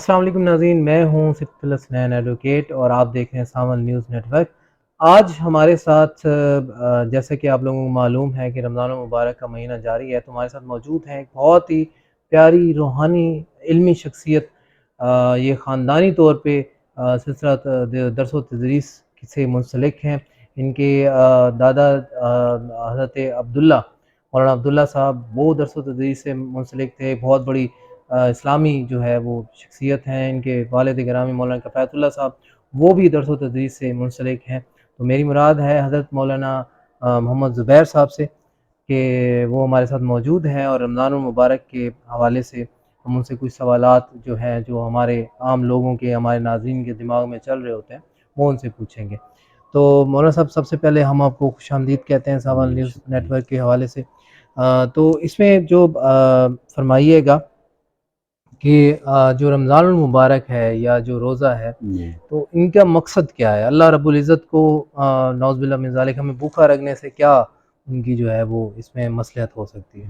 السلام علیکم ناظرین، میں ہوں صدق الحسنین ایڈوکیٹ اور آپ دیکھ رہے ہیں ساون نیوز نیٹ ورک۔ آج ہمارے ساتھ جیسا کہ آپ لوگوں کو معلوم ہے کہ رمضان المبارک کا مہینہ جاری ہے، تو ہمارے ساتھ موجود ہیں ایک بہت ہی پیاری روحانی علمی شخصیت۔ یہ خاندانی طور پہ سلسلہ درس و تدریس سے منسلک ہیں۔ ان کے دادا حضرت عبداللہ مولانا عبداللہ صاحب وہ درس و تدریس سے منسلک تھے، بہت بڑی اسلامی جو ہے وہ شخصیت ہیں۔ ان کے والد گرامی مولانا کفایت اللہ صاحب وہ بھی درس و تدریس سے منسلک ہیں۔ تو میری مراد ہے حضرت مولانا محمد زبیر صاحب سے کہ وہ ہمارے ساتھ موجود ہیں، اور رمضان المبارک کے حوالے سے ہم ان سے کچھ سوالات جو ہیں جو ہمارے عام لوگوں کے، ہمارے ناظرین کے دماغ میں چل رہے ہوتے ہیں، وہ ان سے پوچھیں گے۔ تو مولانا صاحب، سب سے پہلے ہم آپ کو خوش آمدید کہتے ہیں ساون نیوز نیٹ ورک کے حوالے سے۔ تو اس میں جو فرمائیے گا کہ جو رمضان المبارک ہے یا جو روزہ ہے، تو ان کا مقصد کیا ہے؟ اللہ رب العزت کو نعوذ باللہ من ذالک ہمیں بھوکا رکھنے سے کیا ان کی جو ہے وہ اس میں مصلحت ہو سکتی ہے؟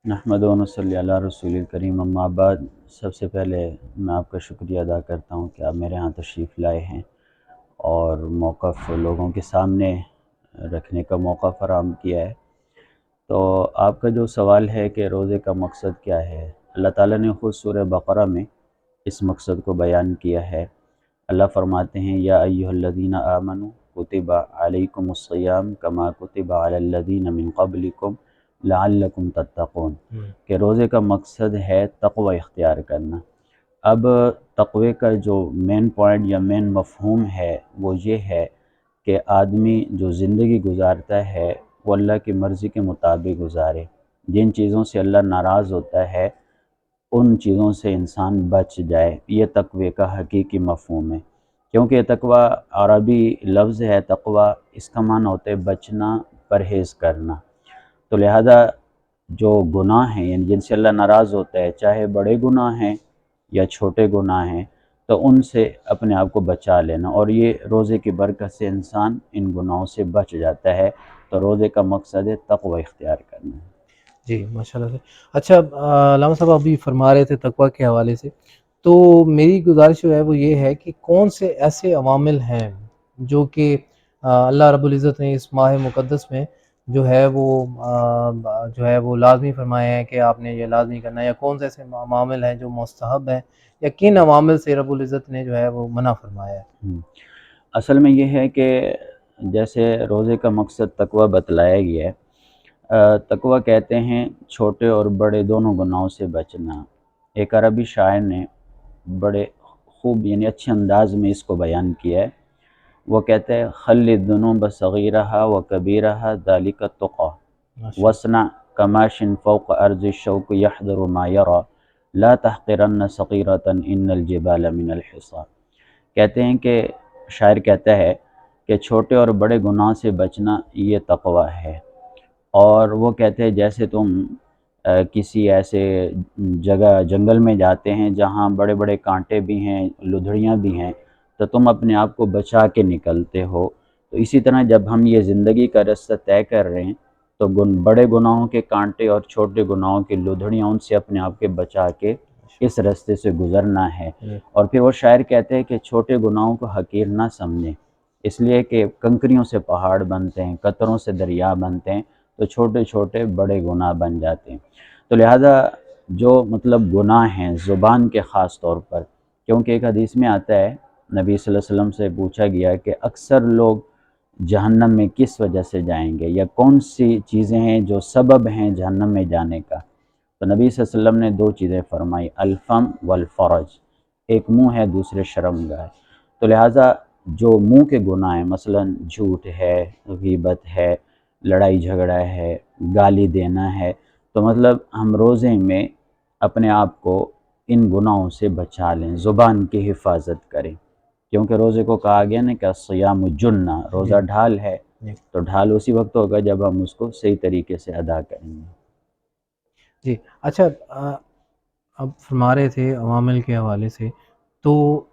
نحمد و نصلی علی رسول کریم، اما بعد، سب سے پہلے میں آپ کا شکریہ ادا کرتا ہوں کہ آپ میرے ہاں تشریف لائے ہیں اور موقف لوگوں کے سامنے رکھنے کا موقع فراہم کیا ہے۔ تو آپ کا جو سوال ہے کہ روزے کا مقصد کیا ہے، اللہ تعالیٰ نے خود سورہ بقرہ میں اس مقصد کو بیان کیا ہے۔ اللہ فرماتے ہیں یا ایھا الذین آمنوا کتب علیکم الصیام کما کتب علی الذین من قبلکم لعلکم تتقون، کہ روزے کا مقصد ہے تقوی اختیار کرنا۔ اب تقوی کا جو مین پوائنٹ یا مین مفہوم ہے وہ یہ ہے کہ آدمی جو زندگی گزارتا ہے وہ اللہ کی مرضی کے مطابق گزارے، جن چیزوں سے اللہ ناراض ہوتا ہے ان چیزوں سے انسان بچ جائے۔ یہ تقوی کا حقیقی مفہوم ہے، کیونکہ تقوی عربی لفظ ہے۔ تقوی اس کا معنی ہوتا ہے بچنا، پرہیز کرنا۔ تو لہذا جو گناہ ہیں یعنی جن سے اللہ ناراض ہوتا ہے، چاہے بڑے گناہ ہیں یا چھوٹے گناہ ہیں، تو ان سے اپنے آپ کو بچا لینا، اور یہ روزے کی برکت سے انسان ان گناہوں سے بچ جاتا ہے۔ تو روزے کا مقصد ہے تقوی اختیار کرنا۔ جی ماشاءاللہ سے۔ اچھا علامہ صاحب ابھی فرما رہے تھے تقویٰ کے حوالے سے، تو میری گزارش جو ہے وہ یہ ہے کہ کون سے ایسے عوامل ہیں جو کہ اللہ رب العزت نے اس ماہ مقدس میں جو ہے وہ لازمی فرمائے ہیں کہ آپ نے یہ لازمی کرنا ہے، یا کون سے ایسے عوامل ہیں جو مستحب ہیں، یا کن عوامل سے رب العزت نے جو ہے وہ منع فرمایا ہے؟ اصل میں یہ ہے کہ جیسے روزے کا مقصد تقوی بتلایا گیا ہے، تقوی کہتے ہیں چھوٹے اور بڑے دونوں گناہوں سے بچنا۔ ایک عربی شاعر نے بڑے خوب یعنی اچھے انداز میں اس کو بیان کیا ہے۔ وہ کہتے ہیں خل الذنوب صغیرہا و کبیرہا ذالک التقی واصنع کماش فوق ارض الشوک یحذر ما یری لا تحقرن صغیرۃ ان الجبال من الحصى۔ کہتے ہیں کہ شاعر کہتا ہے کہ چھوٹے اور بڑے گناہ سے بچنا یہ تقوی ہے، اور وہ کہتے ہیں جیسے تم کسی ایسے جگہ جنگل میں جاتے ہیں جہاں بڑے بڑے کانٹے بھی ہیں، لدھڑیاں بھی ہیں، تو تم اپنے آپ کو بچا کے نکلتے ہو۔ تو اسی طرح جب ہم یہ زندگی کا رستہ طے کر رہے ہیں تو بڑے گناہوں کے کانٹے اور چھوٹے گناہوں کی لدھڑیاں ان سے اپنے آپ کے بچا کے اس رستے سے گزرنا ہے۔ اور پھر وہ شاعر کہتے ہیں کہ چھوٹے گناہوں کو حقیر نہ سمجھیں، اس لیے کہ کنکریوں سے پہاڑ بنتے ہیں، قطروں سے دریا بنتے ہیں، تو چھوٹے چھوٹے بڑے گناہ بن جاتے ہیں۔ تو لہذا جو گناہ ہیں زبان کے خاص طور پر، کیونکہ ایک حدیث میں آتا ہے نبی صلی اللہ علیہ وسلم سے پوچھا گیا کہ اکثر لوگ جہنم میں کس وجہ سے جائیں گے، یا کون سی چیزیں ہیں جو سبب ہیں جہنم میں جانے کا؟ تو نبی صلی اللہ علیہ وسلم نے دو چیزیں فرمائی، الفم والفرج، ایک منہ ہے دوسرے شرمگاہ ہے۔ تو لہٰذا جو منہ کے گناہ ہیں، مثلا جھوٹ ہے، غیبت ہے، لڑائی جھگڑا ہے، گالی دینا ہے، تو ہم روزے میں اپنے آپ کو ان گناہوں سے بچا لیں، زبان کی حفاظت کریں، کیونکہ روزے کو کہا گیا نا کہ الصیام جنہ، روزہ ڈھال ہے، تو ڈھال اسی وقت ہوگا جب ہم اس کو صحیح طریقے سے ادا کریں گے۔ جی اچھا، اب فرما رہے تھے عوامل کے حوالے سے، تو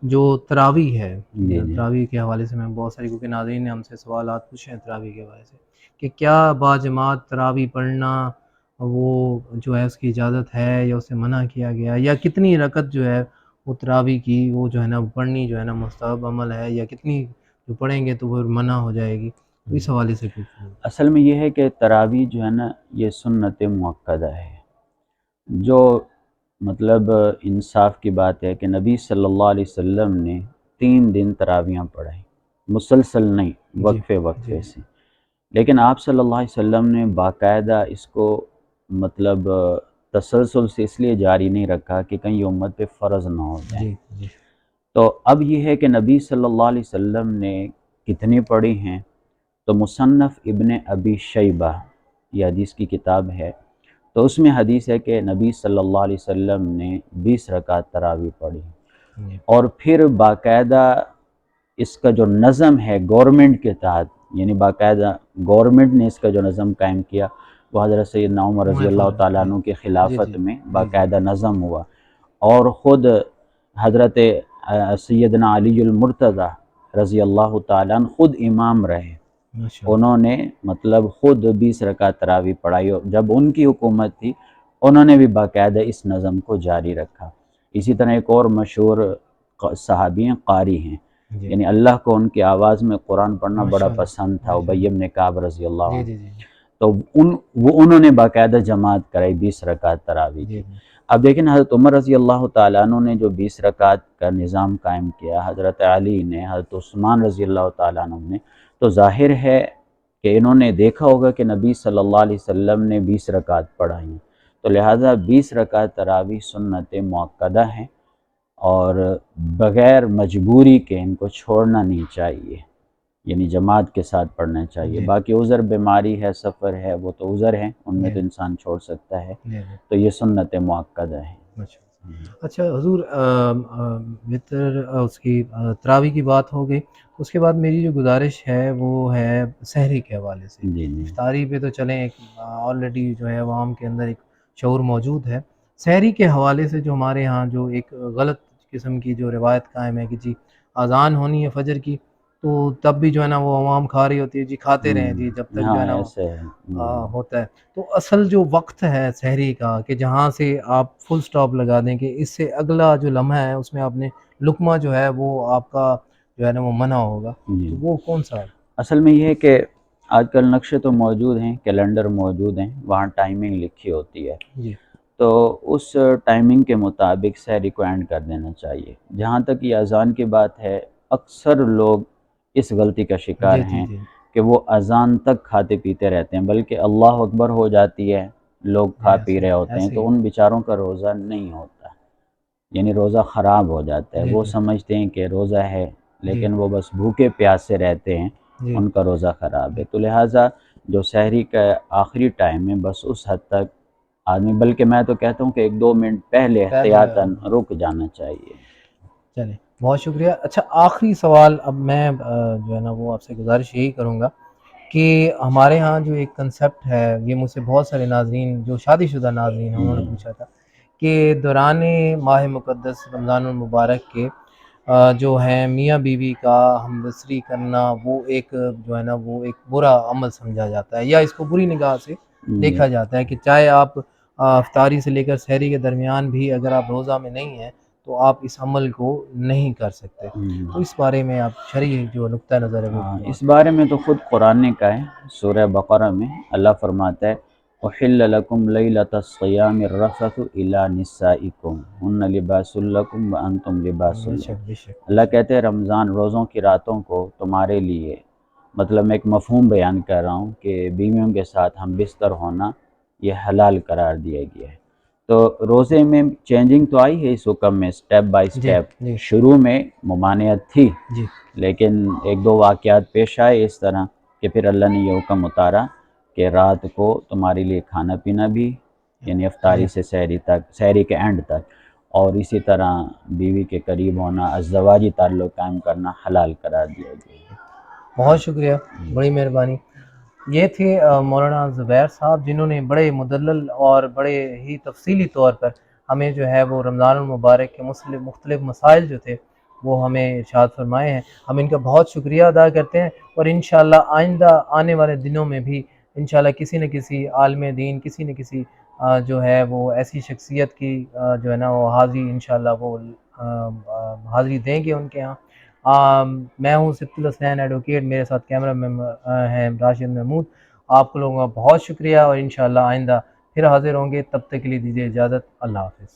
جو تراویح ہے، تراویح کے حوالے سے میں بہت ساری، کیونکہ ناظرین نے ہم سے سوالات پوچھے ہیں تراویح کے حوالے سے، کہ کیا باجماعت تراویح پڑھنا وہ جو ہے اس کی اجازت ہے یا اسے منع کیا گیا، یا کتنی رکعت جو ہے وہ تراویح کی وہ جو ہے نا پڑھنی جو ہے نا مستحب عمل ہے، یا کتنی جو پڑھیں گے تو وہ منع ہو جائے گی؟ تو اس حوالے سے پوچھیں۔ اصل میں یہ ہے کہ تراویح جو ہے نا یہ سنت مؤکدہ ہے، جو مطلب انصاف کی بات ہے کہ نبی صلی اللہ علیہ وسلم نے 3 دن تراویحاں پڑھائیں، مسلسل نہیں، جی وقفے جی وقفے سے، لیکن آپ صلی اللہ علیہ وسلم نے باقاعدہ اس کو مطلب تسلسل سے اس لیے جاری نہیں رکھا کہ کہیں امت پہ فرض نہ ہو جائیں۔ جی جی تو اب یہ ہے کہ نبی صلی اللہ علیہ وسلم نے کتنی پڑھی ہیں، تو مصنف ابن ابی شیبہ یہ حدیث کی کتاب ہے، تو اس میں حدیث ہے کہ نبی صلی اللہ علیہ وسلم نے 20 رکعت تراویح پڑھی، جی اور پھر باقاعدہ اس کا جو نظم ہے گورنمنٹ کے تحت، یعنی باقاعدہ گورنمنٹ نے اس کا جو نظم قائم کیا وہ حضرت سیدنا عمر رضی عمر اللہ فاروق تعالیٰ جی عنہ کی جی خلافت جی میں جی جی باقاعدہ نظم ہوا، اور خود حضرت سیدنا علی المرتضیٰ رضی اللہ تعالیٰ عنہ خود امام رہے، ماشاء اللہ۔ انہوں نے مطلب خود 20 رکعت تراویح پڑھائی، اور جب ان کی حکومت تھی انہوں نے بھی باقاعدہ اس نظم کو جاری رکھا۔ اسی طرح ایک اور مشہور صحابی ہیں، قاری ہیں، جی یعنی اللہ کو ان کی آواز میں قرآن پڑھنا بڑا ماشاء اللہ پسند تھا، ماشاء ابی اللہ۔ بن کعب رضی اللہ جی عنہ، جی جی تو انہوں نے باقاعدہ جماعت کرائی 20 رکعت تراویح جی کی۔ جی اب دیکھیں حضرت عمر رضی اللہ تعالیٰ عنہ نے جو 20 رکعت کا نظام قائم کیا، حضرت علی نے، حضرت عثمان رضی اللہ تعالیٰ عنہ نے، تو ظاہر ہے کہ انہوں نے دیکھا ہوگا کہ نبی صلی اللہ علیہ وسلم نے 20 رکعت پڑھائیں، تو لہٰذا 20 رکعت تراویح سنت مؤکدہ ہیں، اور بغیر مجبوری کے ان کو چھوڑنا نہیں چاہیے، یعنی جماعت کے ساتھ پڑھنا چاہیے۔ جی باقی عذر بیماری ہے، سفر ہے، وہ تو عذر ہیں، ان میں جی تو انسان چھوڑ سکتا ہے، جی جی تو یہ سنت مؤکدہ ہے۔ اچھا اچھا حضور، وطر اس کی تراویح کی بات ہو گئی، اس کے بعد میری جو گزارش ہے وہ ہے سحری کے حوالے سے۔ جی جی افطاری پہ تو چلیں، ایک آلریڈی جو ہے عوام کے اندر ایک شعور موجود ہے، سحری کے حوالے سے جو ہمارے ہاں جو ایک غلط قسم کی جو روایت قائم ہے کہ جی اذان ہونی ہے فجر کی، تو تب بھی جو ہے نا وہ عوام کھا رہی ہوتی ہے، جی کھاتے رہیں جی جب تک جو ہاں ہے نا ایسے ہے۔ ہوتا ہے۔ تو اصل جو وقت ہے سحری کا کہ جہاں سے آپ فل سٹاپ لگا دیں کہ اس سے اگلا جو لمحہ ہے اس میں آپ نے لقمہ جو ہے وہ آپ کا جو ہے نا وہ منع ہوگا، جی تو وہ کون سا ہے؟ اصل میں یہ ہے کہ آج کل نقشے تو موجود ہیں، کیلنڈر موجود ہیں، وہاں ٹائمنگ لکھی ہوتی ہے، جی تو اس ٹائمنگ کے مطابق سحری کو اینڈ کر دینا چاہیے۔ جہاں تک یہ اذان کی بات ہے، اکثر لوگ اس غلطی کا شکار جی جی ہیں جی کہ وہ اذان تک کھاتے پیتے رہتے ہیں، بلکہ اللہ اکبر ہو جاتی ہے، لوگ جی کھا پی ایسے رہے ہوتے ہیں، ایسے ہی تو ان بیچاروں کا روزہ نہیں ہوتا، یعنی روزہ خراب ہو جاتا ہے۔ جی وہ جی سمجھتے ہیں کہ روزہ ہے، جی لیکن وہ بس بھوکے پیاسے رہتے ہیں، جی ان کا روزہ خراب ہے۔ جی تو لہٰذا جو سحری کا آخری ٹائم ہے بس اس حد تک آدمی، بلکہ میں تو کہتا ہوں کہ 1-2 منٹ پہلے پہلے احتیاطاً رک جانا چاہیے۔ چلیں بہت شکریہ۔ اچھا آخری سوال اب میں جو ہے نا وہ آپ سے گزارش یہی کروں گا کہ ہمارے ہاں جو ایک کنسیپٹ ہے، یہ مجھ سے بہت سارے ناظرین جو شادی شدہ ناظرین ہیں انہوں نے پوچھا تھا کہ دوران ماہ مقدس رمضان المبارک کے جو ہے میاں بیوی کا ہم بستری کرنا وہ ایک جو ہے نا وہ ایک برا عمل سمجھا جاتا ہے، یا اس کو بری نگاہ سے جی دیکھا جاتا ہے کہ چاہے آپ افطاری سے لے کر سحری کے درمیان بھی اگر آپ روزہ میں نہیں ہیں تو آپ اس عمل کو نہیں کر سکتے، تو اس بارے میں آپ شرعی جو نقطہ نظر ہے وہ اس بارے میں تو خود قرآن نے کہا ہے، سورہ بقرہ میں اللہ فرماتا ہے احل لکم لیلۃ الصیام الرفث الی نسائکم ہن لباس لکم وانتم لباس بے لہن۔ شک بے شک بے اللہ شک کہتے ہیں رمضان روزوں کی راتوں کو تمہارے لیے، مطلب میں ایک مفہوم بیان کر رہا ہوں کہ بیویوں کے ساتھ ہم بستر ہونا یہ حلال قرار دیا گیا ہے۔ تو روزے میں چینجنگ تو آئی ہے اس حکم میں، سٹیپ بائی جی سٹیپ۔ جی شروع میں ممانعت تھی، جی لیکن 1-2 واقعات پیش آئے اس طرح کہ پھر اللہ نے یہ حکم اتارا کہ رات کو تمہارے لیے کھانا پینا بھی، یعنی افطاری سے سحری تک، سحری کے اینڈ تک، اور اسی طرح بیوی کے قریب ہونا، ازدواجی تعلق قائم کرنا حلال قرار دیا گیا ہے۔ بہت شکریہ، بڑی مہربانی۔ یہ تھے مولانا زبیر صاحب جنہوں نے بڑے مدلل اور بڑے ہی تفصیلی طور پر ہمیں جو ہے وہ رمضان المبارک کے مختلف مسائل جو تھے وہ ہمیں ارشاد فرمائے ہیں۔ ہم ان کا بہت شکریہ ادا کرتے ہیں، اور انشاءاللہ آئندہ آنے والے دنوں میں بھی انشاءاللہ کسی نہ کسی عالم دین، کسی نہ کسی جو ہے وہ ایسی شخصیت کی جو ہے نا وہ حاضری انشاءاللہ وہ حاضری دیں گے ان کے ہاں۔ میں ہوں صفت الحسنین ایڈوکیٹ، میرے ساتھ کیمرہ میں ہیں راشد محمود۔ آپ کو لوگوں کا بہت شکریہ، اور انشاءاللہ آئندہ پھر حاضر ہوں گے، تب تک کے لیے دیجیے اجازت، اللہ حافظ۔